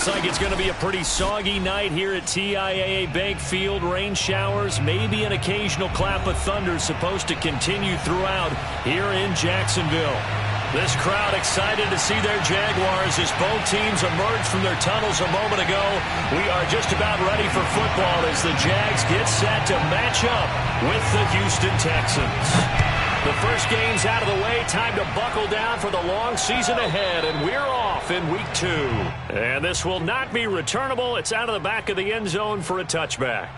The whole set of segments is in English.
Looks like it's going to be a pretty soggy night here at TIAA Bank Field. Rain showers, maybe an occasional clap of thunder supposed to continue throughout here in Jacksonville. This crowd excited to see their Jaguars as both teams emerged from their tunnels a moment ago. We are just about ready for football as the Jags get set to match up with the Houston Texans. The first game's out of the way. Time to buckle down for the long season ahead, and we're off in week 2. And this will not be returnable. It's out of the back of the end zone for a touchback.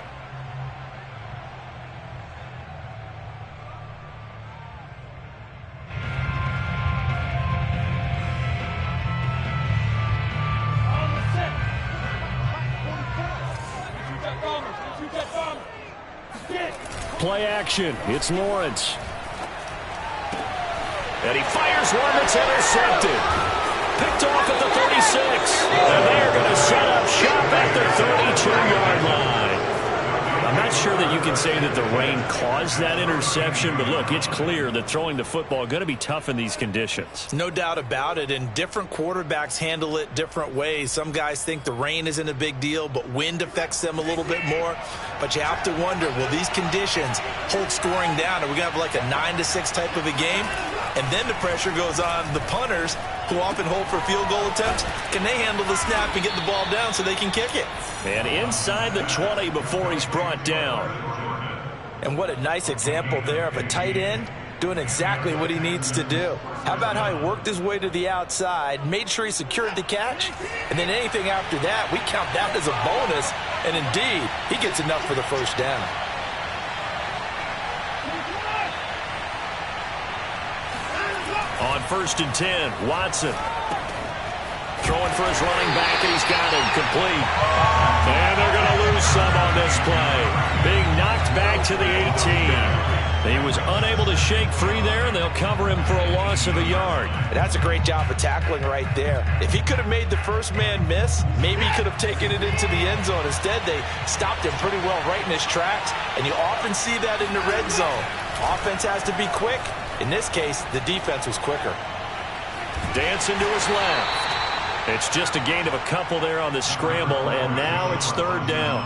Play action. It's Lawrence. And he fires one that's intercepted. Picked off at the 36. And they're going to set up shop at their 32-yard line. I'm not sure that you can say that the rain caused that interception, but look, it's clear that throwing the football is going to be tough in these conditions. No doubt about it, and different quarterbacks handle it different ways. Some guys think the rain isn't a big deal, but wind affects them a little bit more. But you have to wonder, will these conditions hold scoring down? Are we going to have like a 9-6 type of a game? And then the pressure goes on the punters, who often hold for field goal attempts. Can they handle the snap and get the ball down so they can kick it? And inside the 20 before he's brought down. And what a nice example there of a tight end doing exactly what he needs to do. How about how he worked his way to the outside, made sure he secured the catch, and then anything after that, we count that as a bonus. And indeed, he gets enough for the first down. On 1st and 10, Watson. Throwing for his running back, and he's got him complete. And they're going to lose some on this play. Being knocked back to the 18. He was unable to shake free there, and they'll cover him for a loss of a yard. That's a great job of tackling right there. If he could have made the first man miss, maybe he could have taken it into the end zone. Instead, they stopped him pretty well right in his tracks, and you often see that in the red zone. Offense has to be quick. In this case, the defense was quicker. Dancing to his left. It's just a gain of a couple there on the scramble, and now it's 3rd down.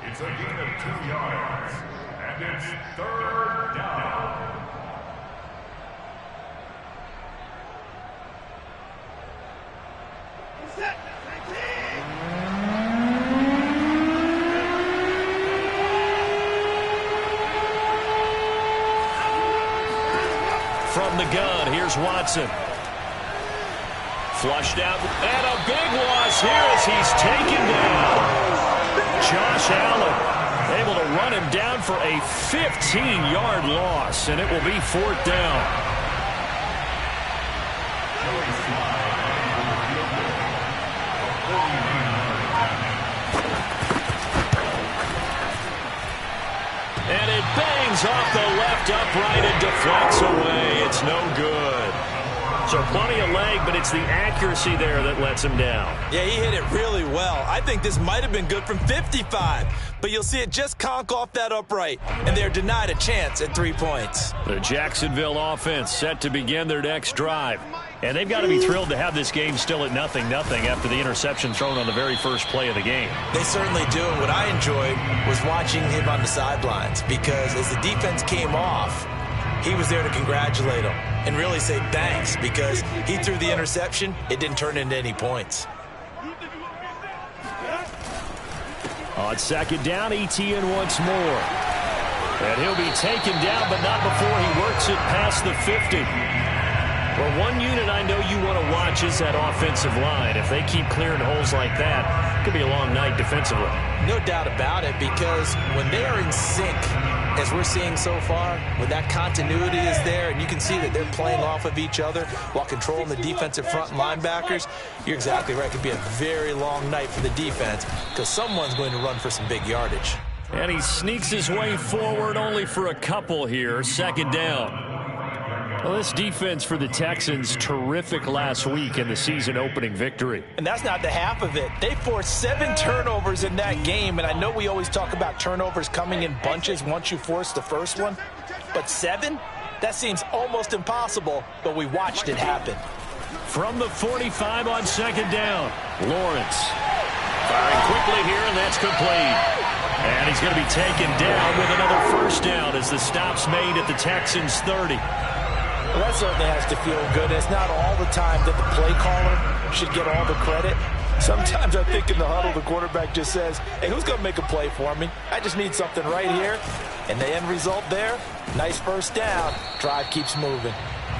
It's a gain of 2 yards, and it's 3rd down. From the gun, here's Watson. Flushed out, and a big loss here as he's taken down. Josh Allen able to run him down for a 15-yard loss, and it will be 4th down. And it bangs off the left upright and deflects away. It's no good. So plenty of leg, but it's the accuracy there that lets him down. Yeah, he hit it really well. I think this might have been good from 55, but you'll see it just conk off that upright, and they're denied a chance at 3 points. The Jacksonville offense set to begin their next drive. And they've got to be thrilled to have this game still at 0-0 after the interception thrown on the very first play of the game. They certainly do, and what I enjoyed was watching him on the sidelines, because as the defense came off, he was there to congratulate them and really say thanks, because he threw the interception. It didn't turn into any points. On 2nd down, Etienne once more. And he'll be taken down, but not before he works it past the 50. Well, one unit I know you want to watch is that offensive line. If they keep clearing holes like that, it could be a long night defensively. No doubt about it, because when they are in sync, as we're seeing so far, when that continuity is there and you can see that they're playing off of each other while controlling the defensive front and linebackers, you're exactly right. It could be a very long night for the defense because someone's going to run for some big yardage. And he sneaks his way forward only for a couple here. 2nd down. Well, this defense for the Texans, terrific last week in the season-opening victory. And that's not the half of it. They forced 7 turnovers in that game, and I know we always talk about turnovers coming in bunches once you force the first one, but 7? That seems almost impossible, but we watched it happen. From the 45 on second down, Lawrence. Firing quickly here, and that's complete. And he's going to be taken down with another first down as the stop's made at the Texans' 30. Well, that certainly has to feel good. It's not all the time that the play caller should get all the credit. Sometimes I think in the huddle, the quarterback just says, hey, who's going to make a play for me? I just need something right here. And the end result there, nice first down. Drive keeps moving.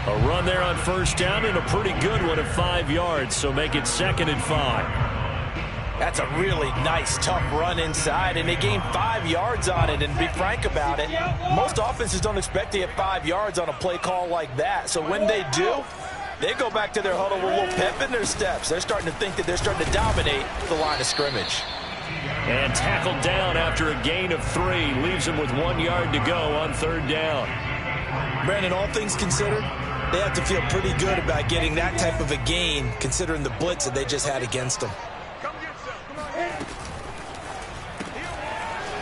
A run there on first down and a pretty good one at 5 yards, so make it 2nd and 5. That's a really nice, tough run inside, and they gained 5 yards on it. And to be frank about it, most offenses don't expect to get 5 yards on a play call like that. So when they do, they go back to their huddle with a little pep in their steps. They're starting to think that they're starting to dominate the line of scrimmage. And tackled down after a gain of 3. Leaves him with 1 yard to go on third down. Brandon, all things considered, they have to feel pretty good about getting that type of a gain, considering the blitz that they just had against them.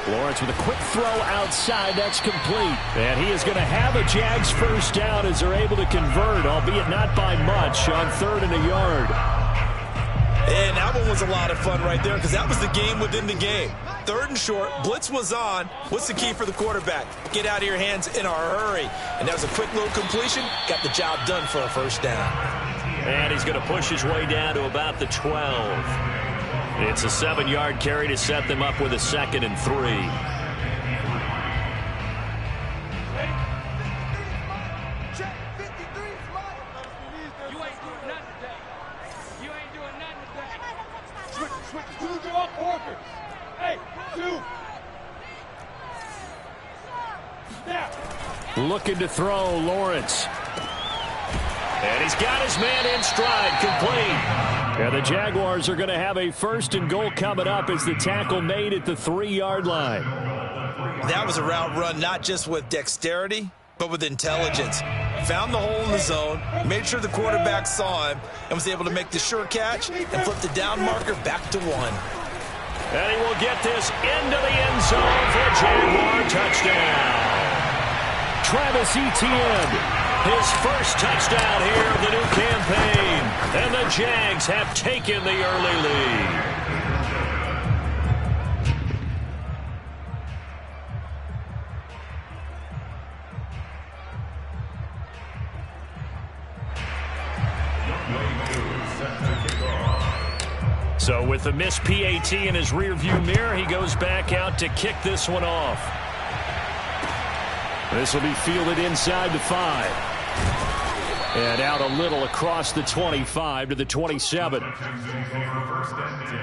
Lawrence with a quick throw outside. That's complete. And he is going to have a Jags first down as they're able to convert, albeit not by much, on 3rd and a yard. And that one was a lot of fun right there because that was the game within the game. 3rd and short, blitz was on. What's the key for the quarterback? Get out of your hands in a hurry. And that was a quick little completion. Got the job done for a first down. And he's going to push his way down to about the 12. It's a 7-yard carry to set them up with a 2nd and 3. Looking to throw, Lawrence. And he's got his man in stride, complete. And the Jaguars are going to have a 1st and goal coming up as the tackle made at the 3-yard line. That was a route run not just with dexterity, but with intelligence. Found the hole in the zone, made sure the quarterback saw him, and was able to make the sure catch and flip the down marker back to 1. And he will get this into the end zone for a Jaguar touchdown. Travis Etienne. His first touchdown here of the new campaign. And the Jags have taken the early lead. So with the missed PAT in his rearview mirror, he goes back out to kick this one off. This will be fielded inside the 5. And out a little across the 25 to the 27. First and 10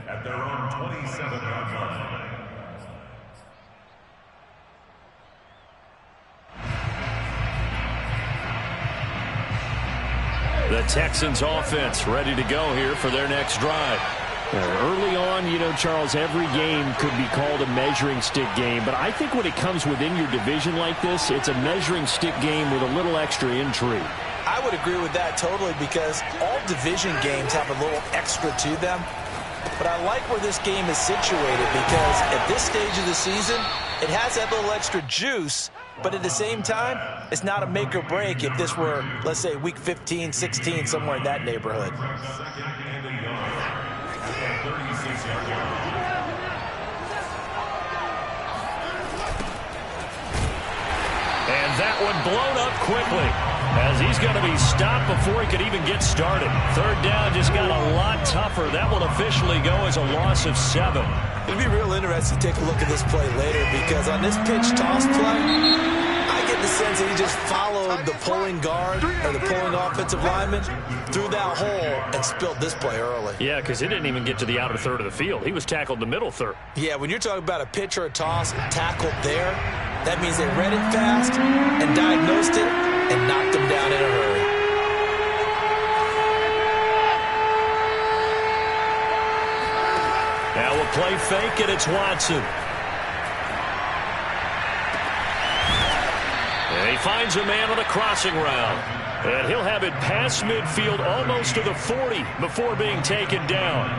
at their own 27-yard line. The Texans offense ready to go here for their next drive. Early on, you know, Charles, every game could be called a measuring stick game. But I think when it comes within your division like this, it's a measuring stick game with a little extra intrigue. I would agree with that totally because all division games have a little extra to them. But I like where this game is situated because at this stage of the season, it has that little extra juice. But at the same time, it's not a make or break if this were, let's say, week 15, 16, somewhere in that neighborhood. And that one blown up quickly as he's going to be stopped before he could even get started. 3rd down just got a lot tougher. That will officially go as a loss of 7. It'll be real interesting to take a look at this play later because on this pitch toss play, I get the sense that he just followed the pulling guard or the pulling offensive lineman through that hole and spilled this play early. Yeah, because he didn't even get to the outer third of the field. He was tackled in the middle third. Yeah, when you're talking about a pitch or a toss tackled there, that means they read it fast and diagnosed it and knocked him down in a hurry. Now we'll play fake, and it's Watson. And he finds a man on a crossing route. And he'll have it past midfield almost to the 40 before being taken down.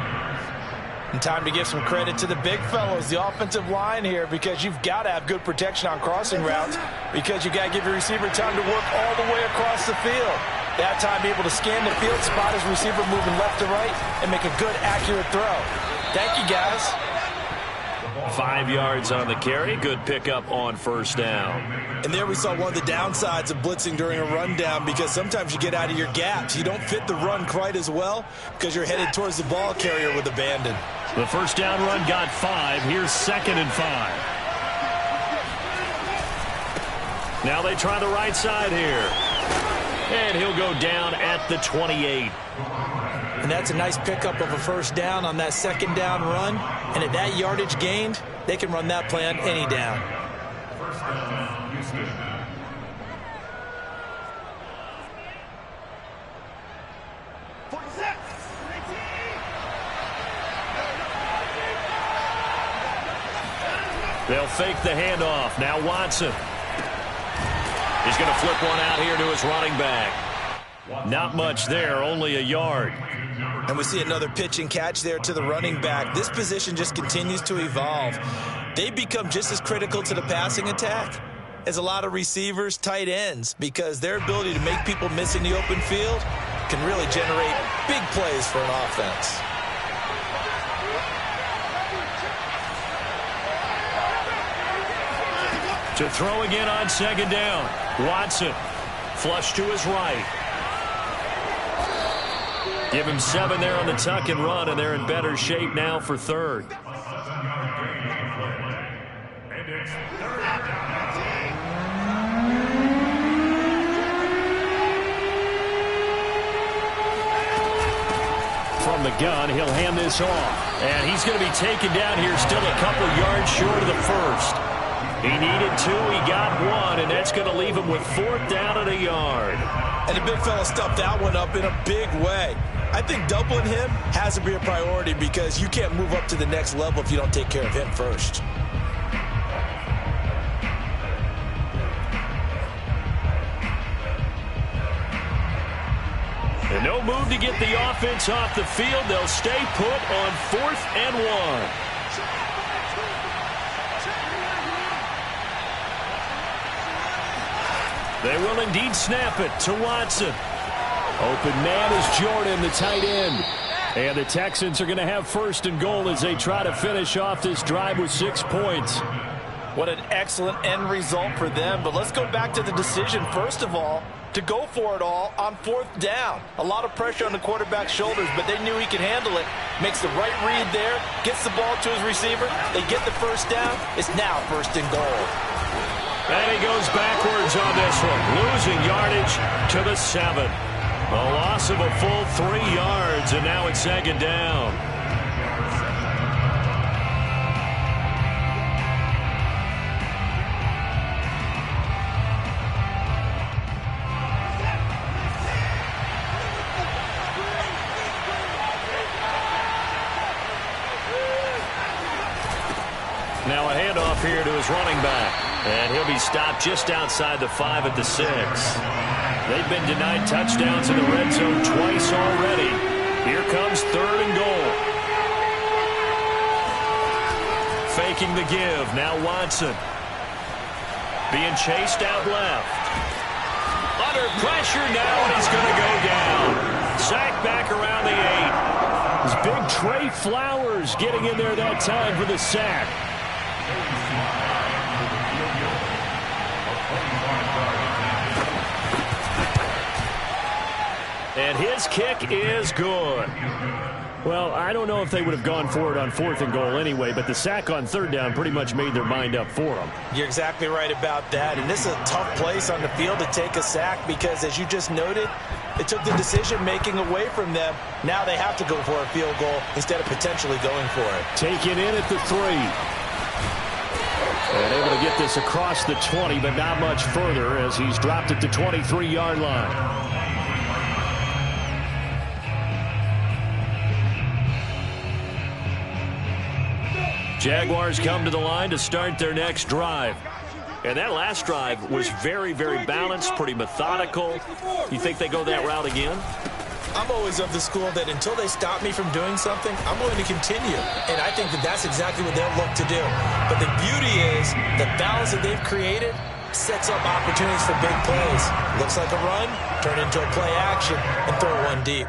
And time to give some credit to the big fellows, the offensive line here, because you've got to have good protection on crossing routes because you got to give your receiver time to work all the way across the field. That time able to scan the field, spot his receiver moving left to right, and make a good, accurate throw. Thank you, guys. 5 yards on the carry. Good pickup on first down. And there we saw one of the downsides of blitzing during a rundown, because sometimes you get out of your gaps. You don't fit the run quite as well because you're headed towards the ball carrier with abandon. The first down run got 5. Here's 2nd and 5. Now they try the right side here. And he'll go down at the 28. And that's a nice pickup of a first down on that second down run. And at that yardage gained, they can run that play on any down. First down, Houston. They'll fake the handoff. Now Watson. He's going to flip one out here to his running back. Not much there, only a yard. And we see another pitch and catch there to the running back. This position just continues to evolve. They become just as critical to the passing attack as a lot of receivers, tight ends, because their ability to make people miss in the open field can really generate big plays for an offense. To throw again on second down. Watson, flush to his right. Give him 7 there on the tuck and run, and they're in better shape now for third. And it's third down. From the gun, he'll hand this off. And he's going to be taken down here, still a couple yards short of the first. He needed 2, he got 1, and that's going to leave him with 4th down and a yard. And the big fella stuffed that one up in a big way. I think doubling him has to be a priority, because you can't move up to the next level if you don't take care of him first. And no move to get the offense off the field. They'll stay put on 4th and 1. They will indeed snap it to Watson. Open man is Jordan, the tight end. And the Texans are going to have 1st and goal as they try to finish off this drive with 6 points. What an excellent end result for them. But let's go back to the decision, first of all, to go for it all on 4th down. A lot of pressure on the quarterback's shoulders, but they knew he could handle it. Makes the right read there, gets the ball to his receiver. They get the first down. It's now 1st and goal. And he goes backwards on this one, losing yardage to the 7. A loss of a full 3 yards, and now it's 2nd down. Now a handoff here to his running back. And he'll be stopped just outside the 5 at the 6. They've been denied touchdowns in the red zone twice already. Here comes 3rd and goal. Faking the give. Now Watson. Being chased out left. Under pressure now, and he's going to go down. Sacked back around the 8. It's big Trey Flowers getting in there that time for the sack. And his kick is good. Well, I don't know if they would have gone for it on 4th and goal anyway, but the sack on 3rd down pretty much made their mind up for them. You're exactly right about that. And this is a tough place on the field to take a sack, because, as you just noted, it took the decision-making away from them. Now they have to go for a field goal instead of potentially going for it. Taken in at the 3. And able to get this across the 20, but not much further, as he's dropped at the 23-yard line. Jaguars come to the line to start their next drive. And that last drive was very, very balanced, pretty methodical. You think they go that route again? I'm always of the school that until they stop me from doing something, I'm going to continue. And I think that that's exactly what they'll look to do. But the beauty is the balance that they've created sets up opportunities for big plays. Looks like a run, turn into a play action, and throw one deep.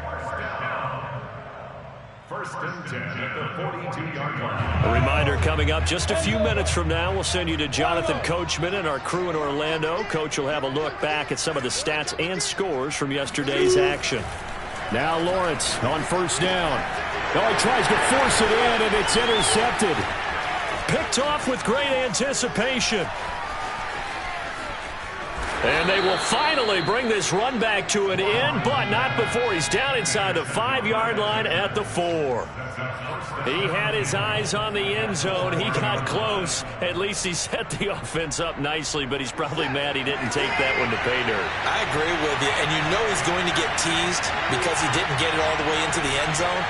First and 10 at the 42-yard line. A reminder coming up just a few minutes from now. We'll send you to Jonathan Coachman and our crew in Orlando. Coach will have a look back at some of the stats and scores from yesterday's action. Now Lawrence on first down. Oh, he tries to force it in, and it's intercepted. Picked off with great anticipation. And they will finally bring this run back to an end, but not before he's down inside the 5-yard line at the 4. He had his eyes on the end zone. He got close. At least he set the offense up nicely, but he's probably mad he didn't take that one to pay dirt. I agree with you, and you know he's going to get teased because he didn't get it all the way into the end zone.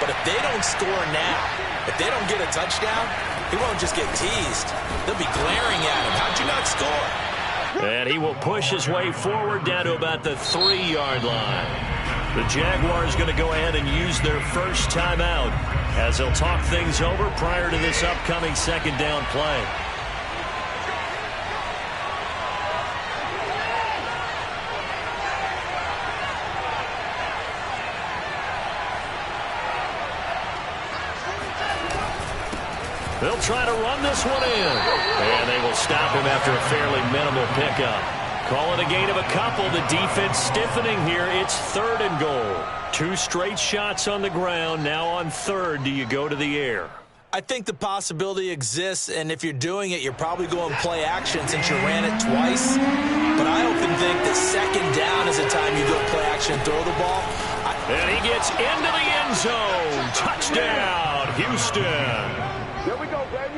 But if they don't score now, if they don't get a touchdown, he won't just get teased. They'll be glaring at him. How'd you not score? And he will push his way forward down to about the 3-yard line. The Jaguars going to go ahead and use their first timeout as they'll talk things over prior to this upcoming second down play. They'll try to run this one in. And they will stop him after a fairly minimal pickup. Call it a gain of a couple. The defense stiffening here. It's 3rd and goal. 2 straight shots on the ground. Now on 3rd, do you go to the air? I think the possibility exists, and if you're doing it, you're probably going play action since you ran it twice. But I often think that 2nd down is the time you go play action and throw the ball. And he gets into the end zone. Touchdown, Houston.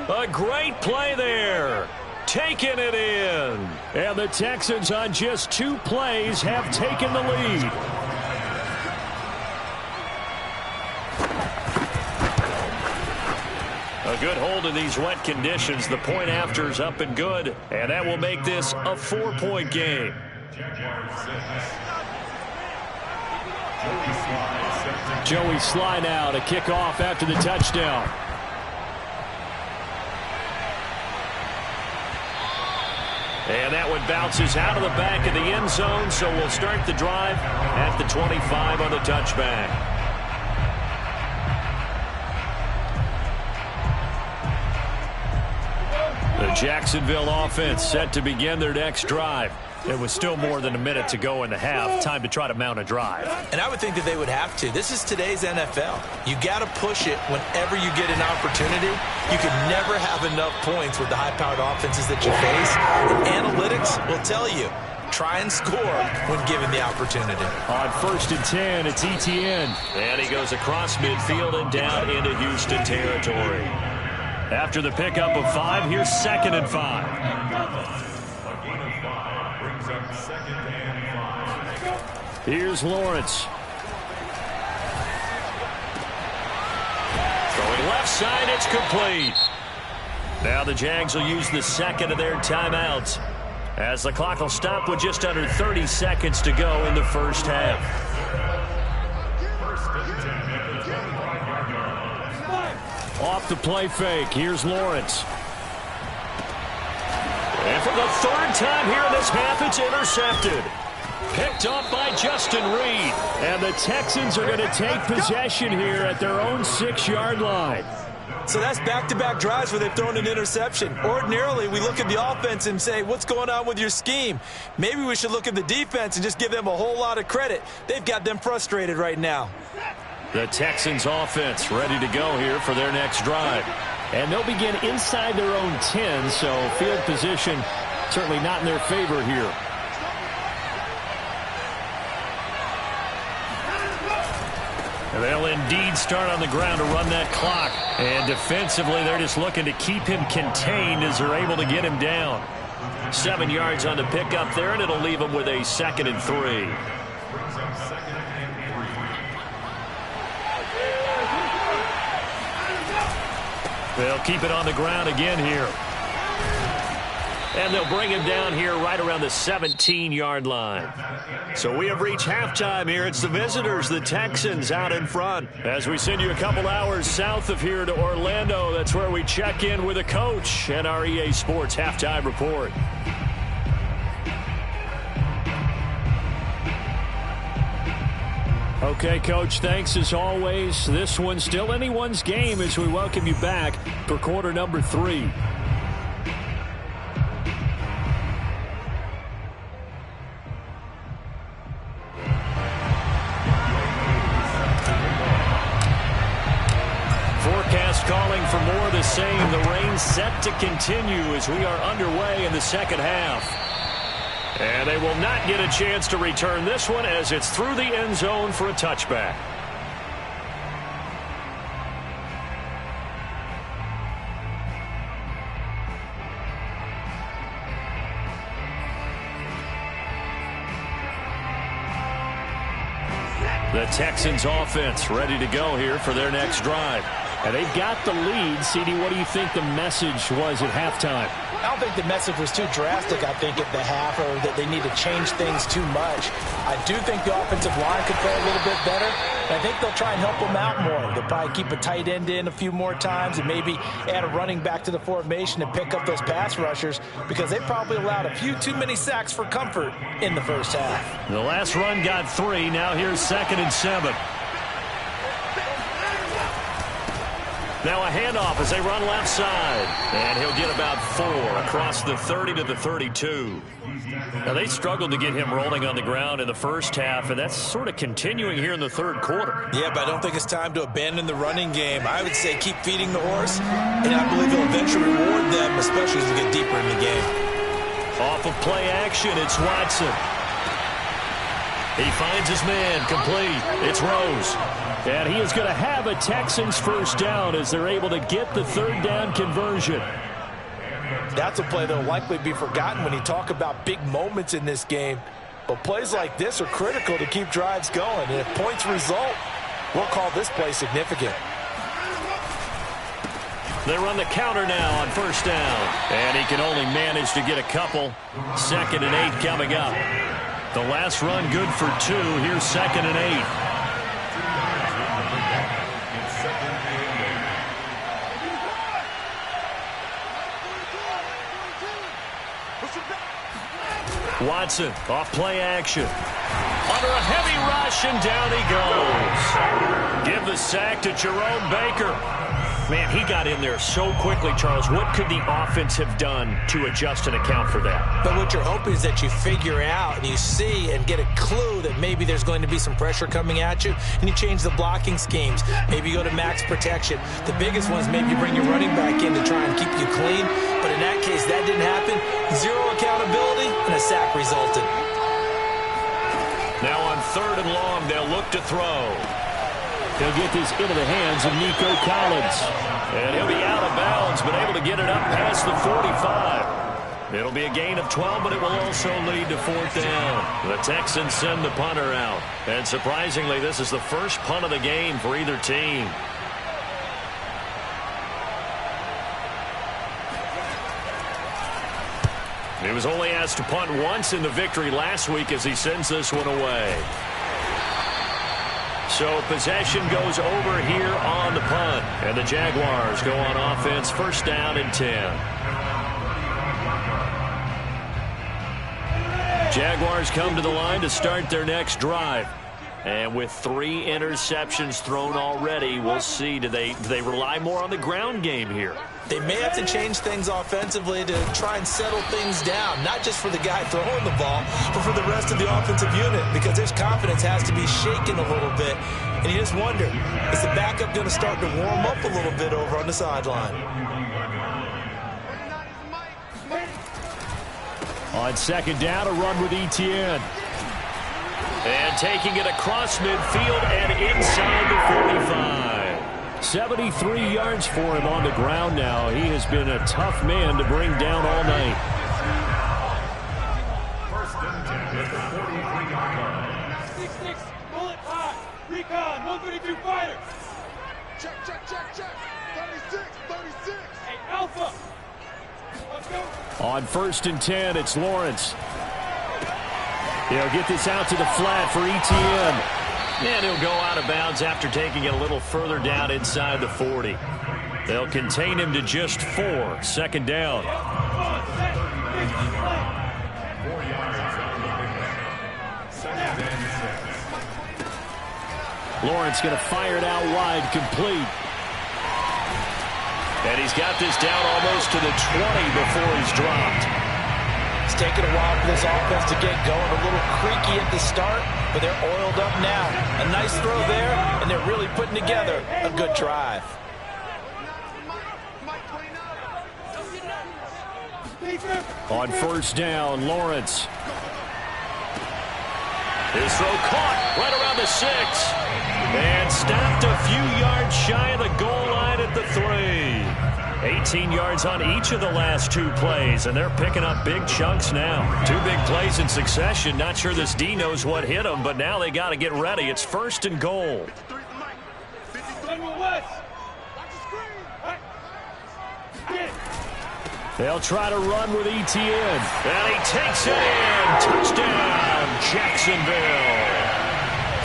A great play there. Taking it in. And the Texans on just 2 plays have taken the lead. A good hold in these wet conditions. The point after is up and good. And that will make this a 4-point game. Joey Sly now to kick off after the touchdown. And that one bounces out of the back of the end zone, so we'll start the drive at the 25 on the touchback. The Jacksonville offense set to begin their next drive. It was still more than a minute to go in the half. Time to try to mount a drive. And I would think that they would have to. This is today's NFL. You got to push it whenever you get an opportunity. You can never have enough points with the high-powered offenses that you face. And analytics will tell you, try and score when given the opportunity. On 1st and 10, it's Etienne. And he goes across midfield and down into Houston territory. After the pickup of 5, here's 2nd and 5. Here's Lawrence. Throwing left side, it's complete. Now the Jags will use the 2nd of their timeouts as the clock will stop with just under 30 seconds to go in the first half. Off the play fake, here's Lawrence. And for the 3rd time here in this half, it's intercepted. Picked up by Justin Reed. And the Texans are going to take possession here at their own 6-yard line. So that's back-to-back drives where they've thrown an interception. Ordinarily, we look at the offense and say, what's going on with your scheme? Maybe we should look at the defense and just give them a whole lot of credit. They've got them frustrated right now. The Texans offense ready to go here for their next drive. And they'll begin inside their own 10, so field position certainly not in their favor here. And they'll indeed start on the ground to run that clock. And defensively, they're just looking to keep him contained as they're able to get him down. 7 yards on the pickup there, and it'll leave him with a 2nd and 3. They'll keep it on the ground again here. And they'll bring him down here right around the 17-yard line. So we have reached halftime here. It's the visitors, the Texans, out in front. As we send you a couple hours south of here to Orlando, that's where we check in with a coach and our EA Sports halftime report. Okay, Coach, thanks as always. This one's still anyone's game as we welcome you back for quarter number 3. Forecast calling for more of the same. The rain set to continue as we are underway in the second half. And they will not get a chance to return this one as it's through the end zone for a touchback. The Texans offense ready to go here for their next drive. And they've got the lead. CD, what do you think the message was at halftime? I don't think the message was too drastic, I think, at the half, or that they need to change things too much. I do think the offensive line could play a little bit better. I think they'll try and help them out more. They'll probably keep a tight end in a few more times and maybe add a running back to the formation and pick up those pass rushers because they probably allowed a few too many sacks for comfort in the first half. The last run got 3. Now here's 2nd and 7. Now a handoff as they run left side. And he'll get about 4 across the 30 to the 32. Now they struggled to get him rolling on the ground in the first half, and that's sort of continuing here in the third quarter. Yeah, but I don't think it's time to abandon the running game. I would say keep feeding the horse, and I believe he'll eventually reward them, especially as we get deeper in the game. Off of play action, it's Watson. He finds his man, complete. It's Rose. And he is going to have a Texans first down as they're able to get the third down conversion. That's a play that will likely be forgotten when you talk about big moments in this game. But plays like this are critical to keep drives going. And if points result, we'll call this play significant. They run the counter now on first down. And he can only manage to get a couple. 2nd and 8 coming up. The last run good for 2. Here's 2nd and 8. Watson off play action. Under a heavy rush, and down he goes. Give the sack to Jerome Baker. Man, he got in there so quickly, Charles. What could the offense have done to adjust and account for that? But what you're hoping is that you figure out and you see and get a clue that maybe there's going to be some pressure coming at you, and you change the blocking schemes. Maybe you go to max protection. The biggest one is maybe you bring your running back in to try and keep you clean. But in that case, that didn't happen. 0 accountability, and a sack resulted. Now on 3rd and long, they'll look to throw. He'll get this into the hands of Nico Collins. And he'll be out of bounds, but able to get it up past the 45. It'll be a gain of 12, but it will also lead to 4th down. The Texans send the punter out. And surprisingly, this is the first punt of the game for either team. He was only asked to punt once in the victory last week as he sends this one away. So possession goes over here on the punt. And the Jaguars go on offense, first down and 10. Jaguars come to the line to start their next drive. And with 3 interceptions thrown already, we'll see. Do they rely more on the ground game here? They may have to change things offensively to try and settle things down, not just for the guy throwing the ball, but for the rest of the offensive unit, because their confidence has to be shaken a little bit. And you just wonder, is the backup going to start to warm up a little bit over on the sideline? On 2nd down, a run with Etienne. And taking it across midfield and inside the 45. 73 yards for him on the ground now. He has been a tough man to bring down all night. First and 10 at the 43-yard line. 6-6, bullet hot. Recon, 132 fighter. Check. 36. Hey, Alpha. Let's go. On 1st and 10, it's Lawrence. He'll get this out to the flat for Etienne. And he'll go out of bounds after taking it a little further down inside the 40. They'll contain him to just 4. 2nd down. 4 yards on the pickup. 2nd and 6. Lawrence going to fire it out wide, complete. And he's got this down almost to the 20 before he's dropped. It's taken a while for this offense to get going. A little creaky at the start, but they're oiled up now. A nice throw there, and they're really putting together a good drive. On first down, Lawrence. His throw caught right around the 6. And stopped a few yards shy of the goal line at the 3. 18 yards on each of the last 2 plays, and they're picking up big chunks now. 2 big plays in succession. Not sure this D knows what hit them, but now they got to get ready. It's 1st and goal. They'll try to run with Etienne. And he takes it in. Touchdown, Jacksonville.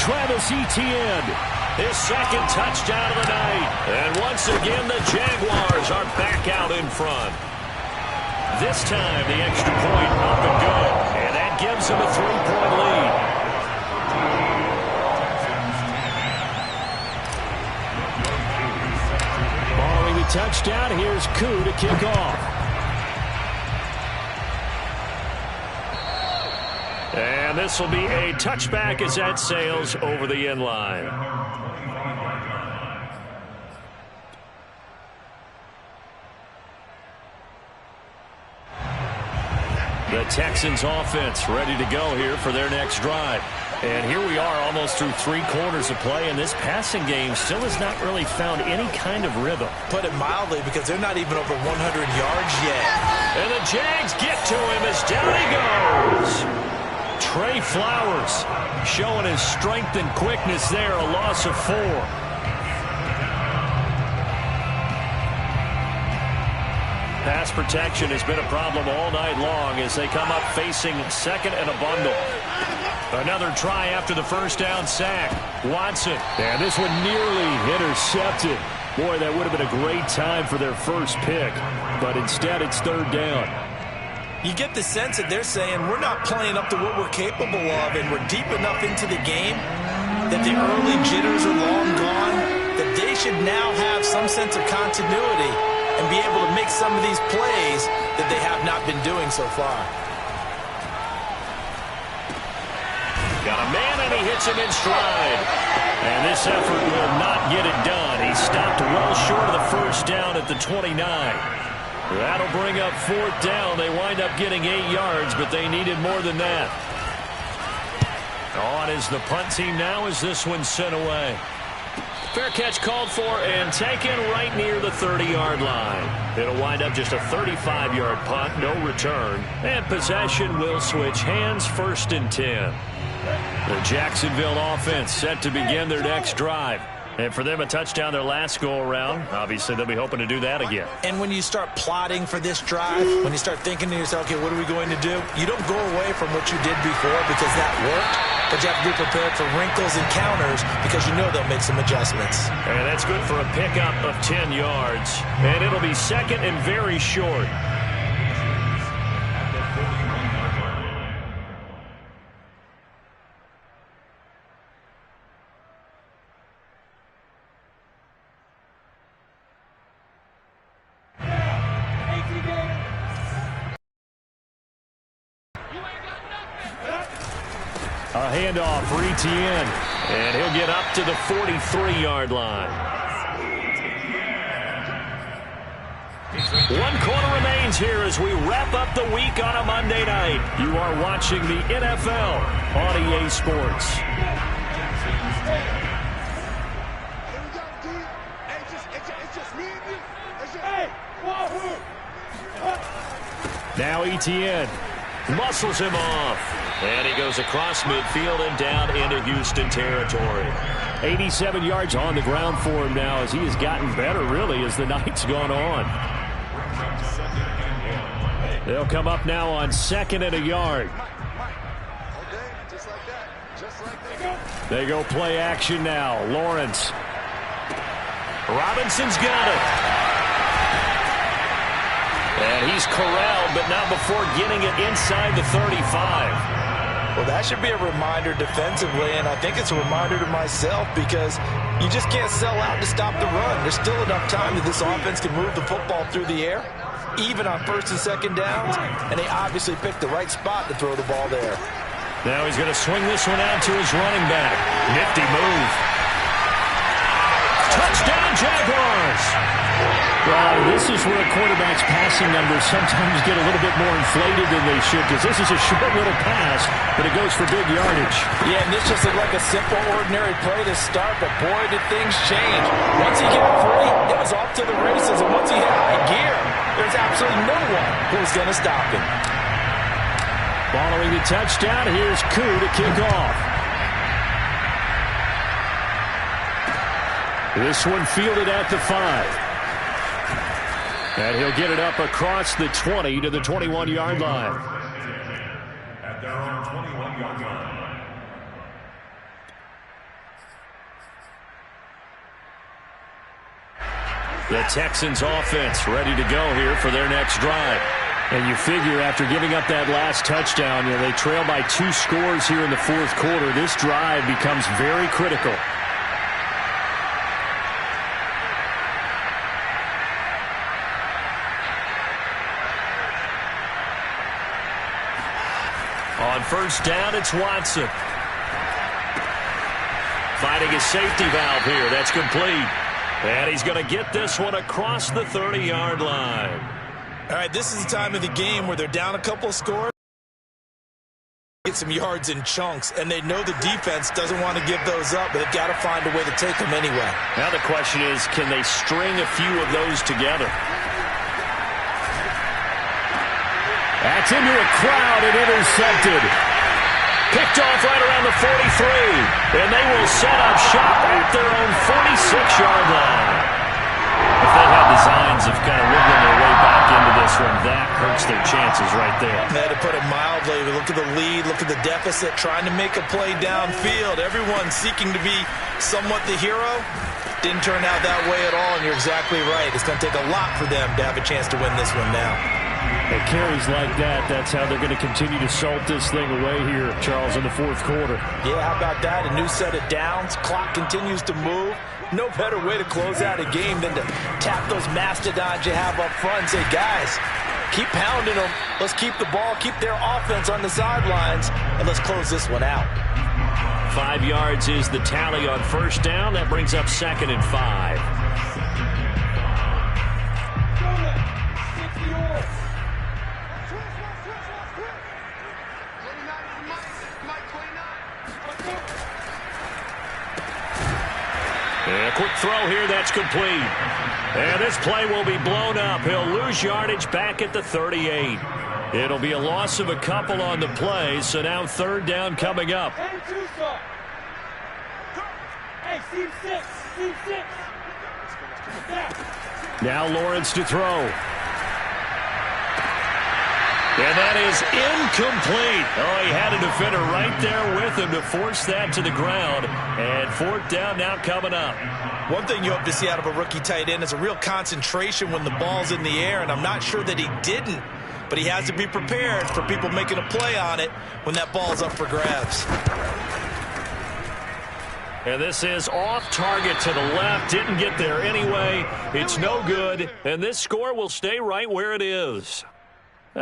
Travis Etienne, his 2nd touchdown of the night. And once again, the Jaguars are back out in front. This time, the extra point up and good. And that gives them a 3-point lead. Following the touchdown, here's Koo to kick off. And this will be a touchback as that sails over the end line. The Texans offense ready to go here for their next drive. And here we are almost through 3 quarters of play, and this passing game still has not really found any kind of rhythm. Put it mildly, because they're not even over 100 yards yet. And the Jags get to him as down he goes. Trey Flowers showing his strength and quickness there, a loss of 4. Pass protection has been a problem all night long as they come up facing 2nd and a bundle. Another try after the first down sack. Watson, and this one nearly intercepted. Boy, that would have been a great time for their first pick, but instead it's 3rd down. You get the sense that they're saying we're not playing up to what we're capable of, and we're deep enough into the game that the early jitters are long gone, that they should now have some sense of continuity and be able to make some of these plays that they have not been doing so far. Got a man, and he hits him in stride. And this effort will not get it done. He stopped well short of the first down at the 29. That'll bring up 4th down. They wind up getting 8 yards, but they needed more than that. On is the punt team now as this one's sent away. Fair catch called for and taken right near the 30-yard line. It'll wind up just a 35-yard punt, no return. And possession will switch hands, 1st and 10. The Jacksonville offense set to begin their next drive. And for them, a touchdown their last go-around. Obviously, they'll be hoping to do that again. And when you start plotting for this drive, when you start thinking to yourself, okay, what are we going to do? You don't go away from what you did before because that worked, but you have to be prepared for wrinkles and counters because you know they'll make some adjustments. And that's good for a pickup of 10 yards. And it'll be 2nd and very short. A handoff for Etienne, and he'll get up to the 43-yard line. 1 quarter remains here as we wrap up the week on a Monday night. You are watching the NFL on EA Sports. Now Etienne muscles him off. And he goes across midfield and down into Houston territory. 87 yards on the ground for him now as he has gotten better, really, as the night's gone on. They'll come up now on 2nd and a yard. They go play action now. Lawrence. Robinson's got it. And he's corralled, but not before getting it inside the 35. Well, that should be a reminder defensively, and I think it's a reminder to myself because you just can't sell out to stop the run. There's still enough time that this offense can move the football through the air, even on first and second downs, and they obviously picked the right spot to throw the ball there. Now he's going to swing this one out to his running back. Nifty move. Touchdown, Jaguars! Well, this is where a quarterback's passing numbers sometimes get a little bit more inflated than they should, because this is a short little pass, but it goes for big yardage. Yeah, and this just looked like a simple, ordinary play to start, but boy, did things change. Once he got free, it was off to the races, and once he hit high gear, there's absolutely no one who was going to stop him. Following the touchdown, here's Koo to kick off. This one fielded at the 5. And he'll get it up across the 20 to the 21-yard line. At their own 21-yard line. The Texans offense ready to go here for their next drive. And you figure after giving up that last touchdown, they trail by 2 scores here in the fourth quarter. This drive becomes very critical. On first down, it's Watson. Finding a safety valve here. That's complete. And he's going to get this one across the 30-yard line. All right, this is the time of the game where they're down a couple of scores. Get some yards in chunks, and they know the defense doesn't want to give those up, but they've got to find a way to take them anyway. Now the question is, can they string a few of those together? That's into a crowd and intercepted. Picked off right around the 43. And they will set up shop at their own 46-yard line. If they have designs of kind of wiggling their way back into this one, that hurts their chances right there. To put it mildly, look at the lead, look at the deficit, trying to make a play downfield. Everyone seeking to be somewhat the hero. Didn't turn out that way at all, and you're exactly right. It's going to take a lot for them to have a chance to win this one now. And carries like that, that's how they're going to continue to salt this thing away here, Charles, in the fourth quarter. Yeah, how about that? A new set of downs. Clock continues to move. No better way to close out a game than to tap those mastodons you have up front and say, guys, keep pounding them. Let's keep the ball, keep their offense on the sidelines, and let's close this one out. 5 yards is the tally on first down. That brings up 2nd and 5. A quick throw here, that's complete. And this play will be blown up. He'll lose yardage back at the 38. It'll be a loss of a couple on the play, so now 3rd down coming up. Hey, team 6, team 6. Now Lawrence to throw. And that is incomplete. Oh, he had a defender right there with him to force that to the ground. And 4th down now coming up. One thing you hope to see out of a rookie tight end is a real concentration when the ball's in the air, and I'm not sure that he didn't, but he has to be prepared for people making a play on it when that ball's up for grabs. And this is off target to the left. Didn't get there anyway. It's no good. And this score will stay right where it is.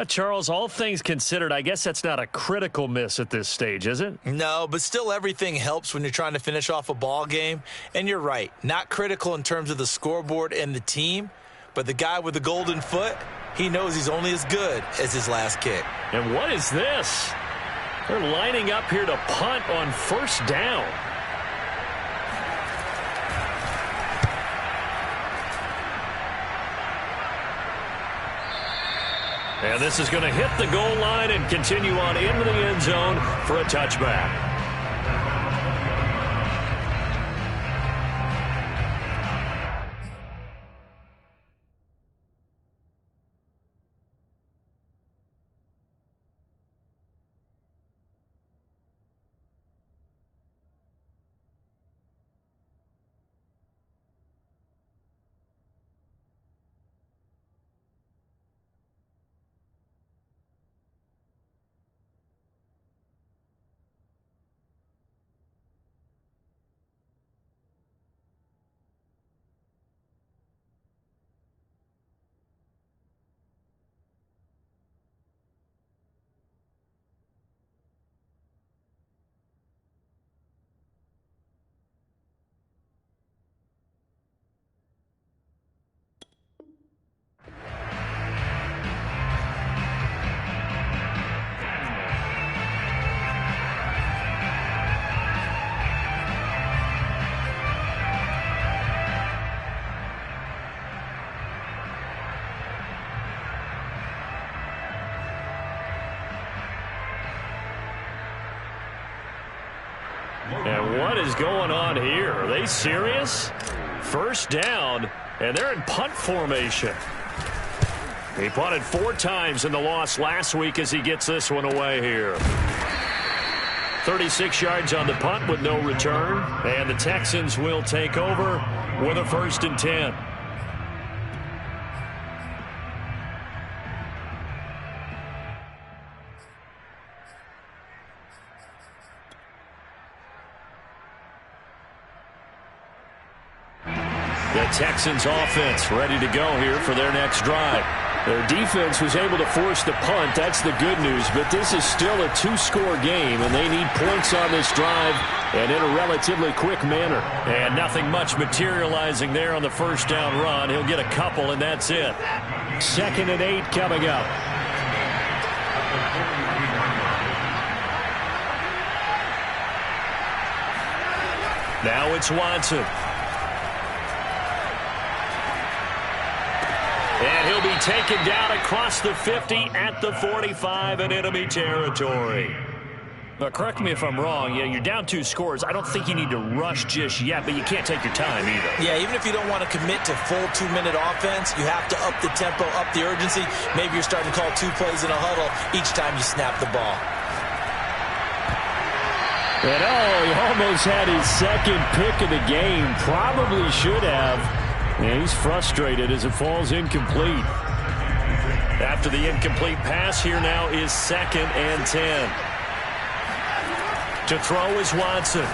Charles, all things considered, I guess that's not a critical miss at this stage, is it? No, but still everything helps when you're trying to finish off a ball game. And you're right, not critical in terms of the scoreboard and the team, but the guy with the golden foot, he knows he's only as good as his last kick. And what is this? They're lining up here to punt on first down. And this is going to hit the goal line and continue on into the end zone for a touchback. What is going on here? Are they serious? First down, and they're in punt formation. He punted 4 times in the loss last week as he gets this one away here. 36 yards on the punt with no return, and the Texans will take over with a 1st and 10. The Texans offense ready to go here for their next drive. Their defense was able to force the punt. That's the good news. But this is still a 2-score game, and they need points on this drive and in a relatively quick manner. And nothing much materializing there on the first down run. He'll get a couple, and that's it. 2nd and 8 coming up. Now it's Watson. And he'll be taken down across the 50 at the 45 in enemy territory. Now, correct me if I'm wrong. Yeah, you're down 2 scores. I don't think you need to rush just yet, but you can't take your time either. Yeah, even if you don't want to commit to full 2-minute offense, you have to up the tempo, up the urgency. Maybe you're starting to call 2 plays in a huddle each time you snap the ball. And he almost had his 2nd pick of the game. Probably should have. And he's frustrated as it falls incomplete. After the incomplete pass, here now is 2nd and 10. To throw is Watson.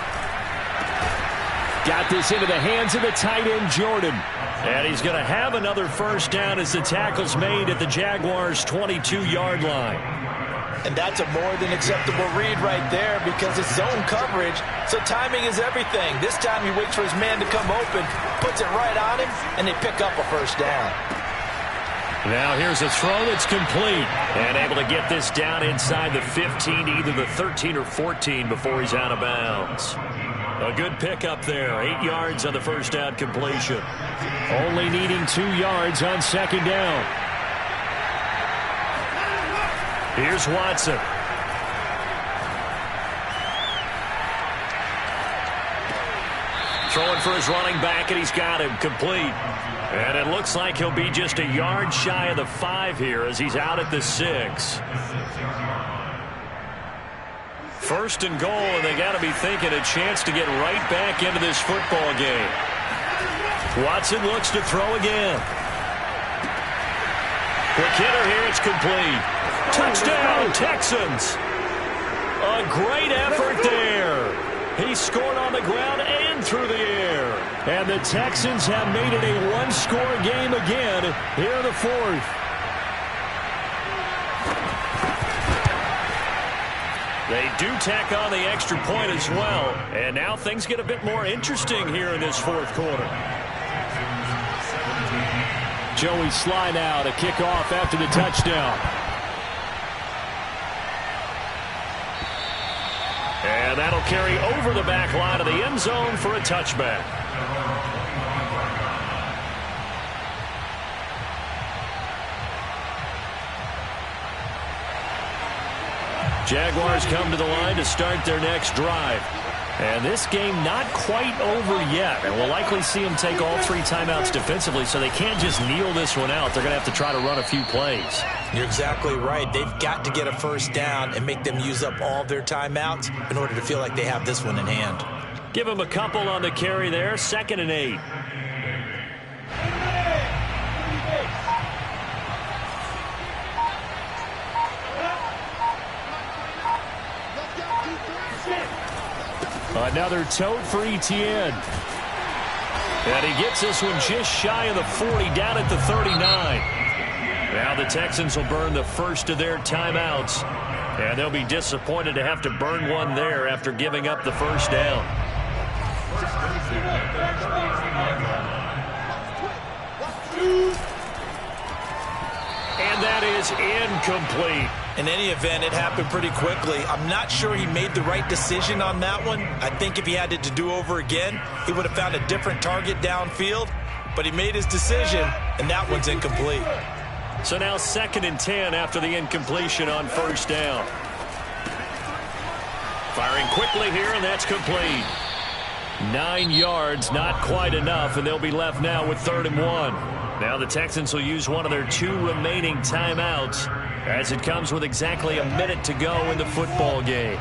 Got this into the hands of the tight end, Jordan. And he's going to have another first down as the tackle's made at the Jaguars' 22-yard line. And that's a more than acceptable read right there because it's zone coverage, so timing is everything. This time he waits for his man to come open, puts it right on him, and they pick up a first down. Now here's a throw that's complete and able to get this down inside the 15 to either the 13 or 14 before he's out of bounds. A good pickup there. 8 yards on the first down completion. Only needing 2 yards on 2nd down. Here's Watson. Throwing for his running back, and he's got him complete. And it looks like he'll be just a yard shy of the 5 here as he's out at the 6. 1st and goal, and they got to be thinking a chance to get right back into this football game. Watson looks to throw again. Quick hitter here, it's complete. Touchdown, Texans. A great effort there. He scored on the ground and through the air. And the Texans have made it a 1-score game again here in the 4th. They do tack on the extra point as well. And now things get a bit more interesting here in this 4th quarter. Joey Sly now to kick off after the touchdown. And that'll carry over the back line of the end zone for a touchback. Jaguars come to the line to start their next drive. And this game not quite over yet. And we'll likely see them take all 3 timeouts defensively, so they can't just kneel this one out. They're going to have to try to run a few plays. You're exactly right. They've got to get a first down and make them use up all their timeouts in order to feel like they have this one in hand. Give them a couple on the carry there. 2nd and 8. Another tote for Etienne. And he gets this one just shy of the 40, down at the 39. Now the Texans will burn the first of their timeouts. And they'll be disappointed to have to burn one there after giving up the first down. And that is incomplete. In any event, it happened pretty quickly. I'm not sure he made the right decision on that one. I think if he had it to do over again, he would have found a different target downfield. But he made his decision, and that one's incomplete. So now 2nd and 10 after the incompletion on first down. Firing quickly here, and that's complete. 9 yards, not quite enough, and they'll be left now with 3rd and 1. Now the Texans will use one of their 2 remaining timeouts as it comes with exactly a minute to go in the football game.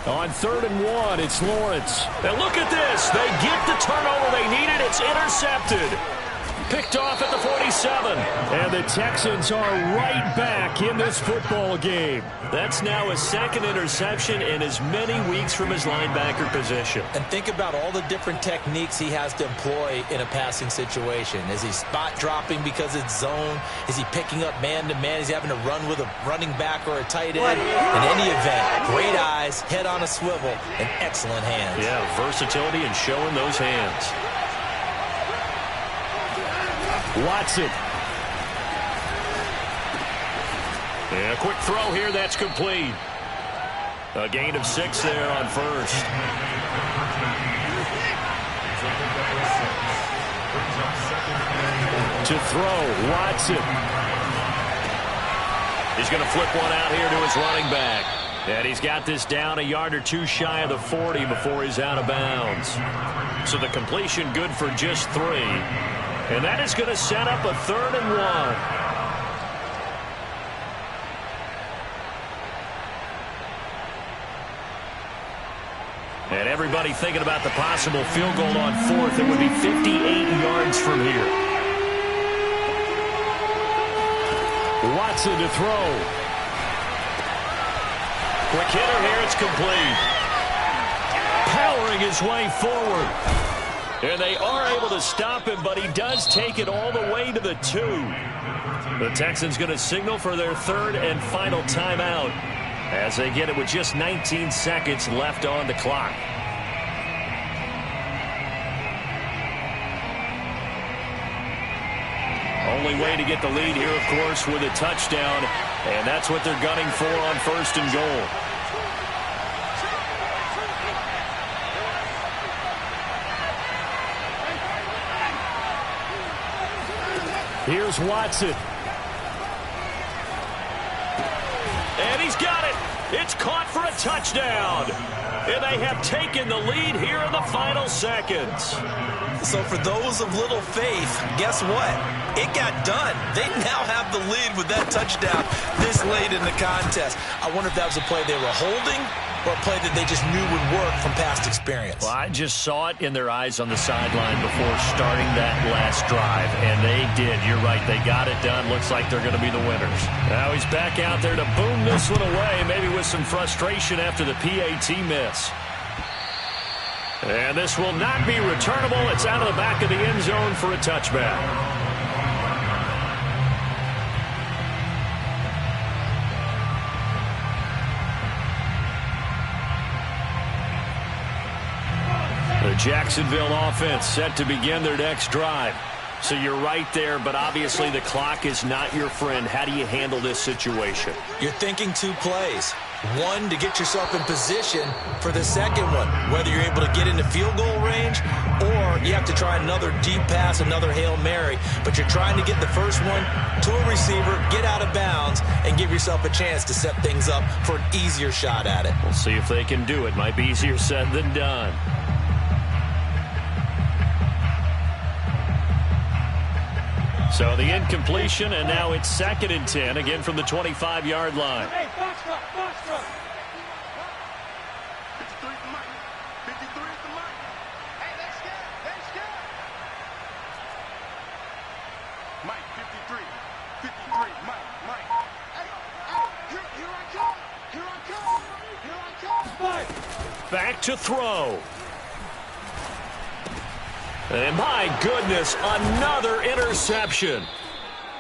On 3rd and 1, it's Lawrence. And look at this. They get the turnover they needed. It's intercepted. Picked off at the 47. And the Texans are right back in this football game. That's now his 2nd interception in as many weeks from his linebacker position. And think about all the different techniques he has to employ in a passing situation. Is he spot dropping because it's zone? Is he picking up man-to-man? Is he having to run with a running back or a tight end? In any event, great eyes, head on a swivel, and excellent hands. Yeah, versatility and showing those hands. Watson. And a quick throw here, that's complete. A gain of 6 there on 1st. To throw, Watson. He's going to flip one out here to his running back. And he's got this down a yard or 2 shy of the 40 before he's out of bounds. So the completion good for just 3. And that is going to set up a 3rd and 1. And everybody thinking about the possible field goal on 4th. It would be 58 yards from here. Watson to throw. Quick hitter here. It's complete. Powering his way forward. And they are able to stop him, but he does take it all the way to the 2. The Texans going to signal for their 3rd and final timeout as they get it with just 19 seconds left on the clock. Only way to get the lead here, of course, with a touchdown, and that's what they're gunning for on 1st and goal. Here's Watson. And he's got it. It's caught for a touchdown. And they have taken the lead here in the final seconds. So for those of little faith, guess what? It got done. They now have the lead with that touchdown this late in the contest. I wonder if that was a play they were holding or a play that they just knew would work from past experience. Well, I just saw it in their eyes on the sideline before starting that last drive, and they did. You're right. They got it done. Looks like they're going to be the winners. Now he's back out there to boom this one away, maybe with some frustration after the PAT miss. And this will not be returnable. It's out of the back of the end zone for a touchback. The Jacksonville offense set to begin their next drive. So you're right there, but obviously the clock is not your friend. How do you handle this situation? You're thinking 2 plays. One, to get yourself in position for the second one, whether you're able to get into field goal range or you have to try another deep pass, another Hail Mary. But you're trying to get the first one to a receiver, get out of bounds, and give yourself a chance to set things up for an easier shot at it. We'll see if they can do it. Might be easier said than done. So the incompletion, and now it's 2nd and 10, again from the 25-yard line. Hey, box truck, box truck. 53 for Mike. 53 for Mike. Hey, let's get it. Let's get it. Mike, 53. 53. Mike. Hey, here I come. Here I come. Here I come. Spike. Back to throw. And my goodness, another interception.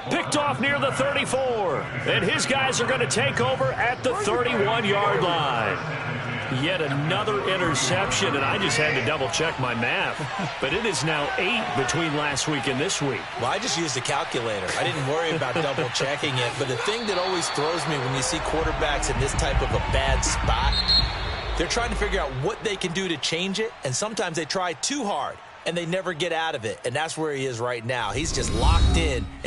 Picked off near the 34. And his guys are going to take over at the 31-yard line. Yet another interception, and I just had to double-check my math. But it is now 8 between last week and this week. Well, I just used a calculator. I didn't worry about double-checking it. But the thing that always throws me when you see quarterbacks in this type of a bad spot, they're trying to figure out what they can do to change it, and sometimes they try too hard, and they never get out of it. And that's where he is right now. He's just locked in.